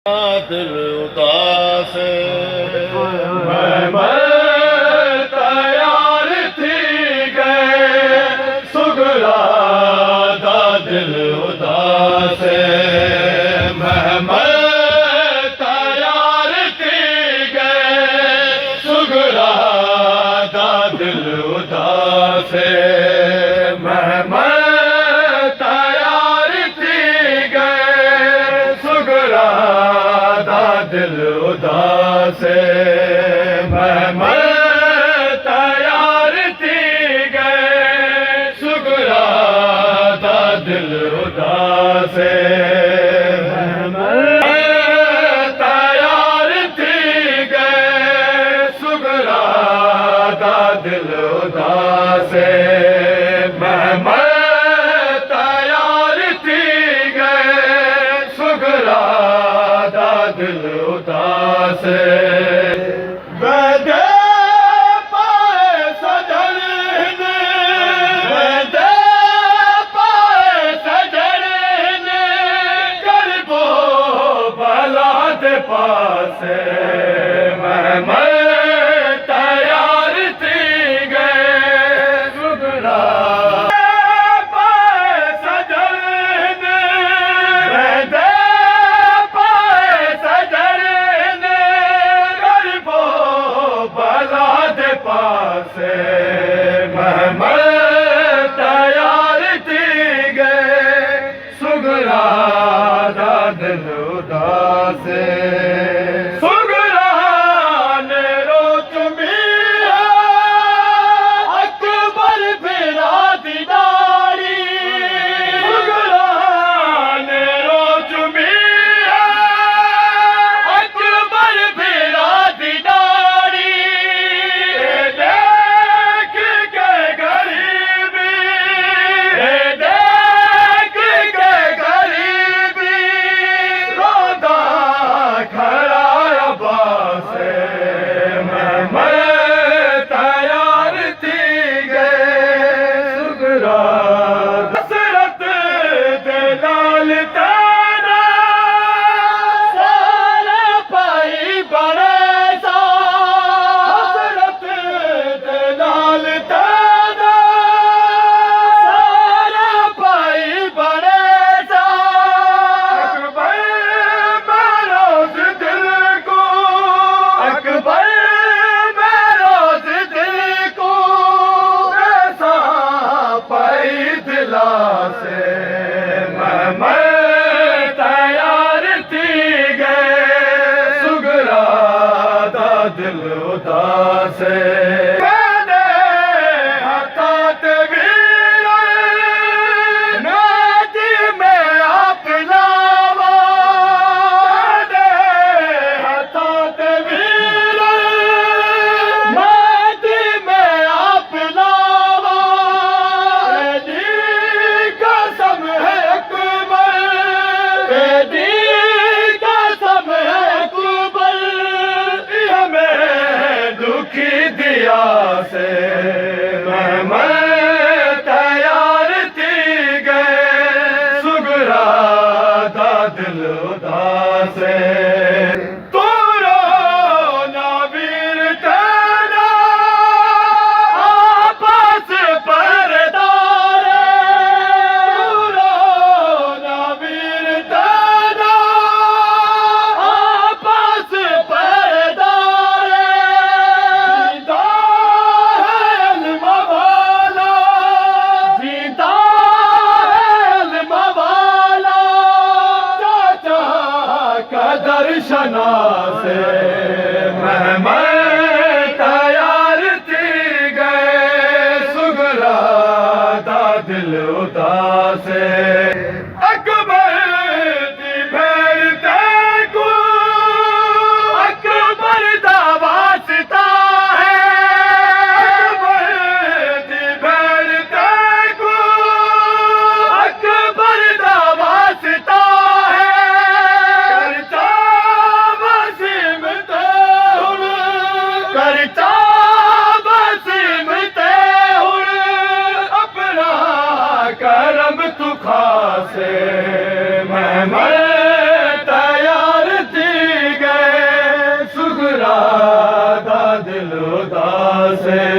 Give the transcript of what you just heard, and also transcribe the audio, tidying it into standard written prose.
दिल उदास मैं तैयार थी गए सुगरा दा दिल उदास मैं तैयार थी गए सुगरा दा दिल उदास मैं तैयार थी गए सुगरा दिल उदास मैं तैयार थी गए सुगरा दा दिल उदास मैं तैयार थी गए सुगरा दा दिल उदास मैं तैयार थी गए सुगरा दिल उदास वैदे पाए सजन वैदे पाए सजन करबो भला दे पास मैं तैयार थी गए सुगरा मैं तैयार थी गए सुगरा दा दिल उदास सुगरा ने रोच मिया अकबर फिरा दी डाली सुगरा ने रोच मिया अकबर फिरा दी डाली मैं तैयार थी गए सुगरा दा दिल उदास मैंने हाथ वीर नादी में आप लावा मैंने हाथ वीर नादी में आप लावा कसम है दिया से मैं तैयार थी गए सुगरा दा दिल उदास तोरो ना वीर तेरा आपस परदार तोरो ना वीर तेरा आपस दर्शना से मैं तैयार थी गए सुगरा दा दिल उदास अकबर दी भेड़ तेको अकबर दा वास्ता है अकबर दी भेड़ तेको अकबर दा वास्ता दिल उदास है।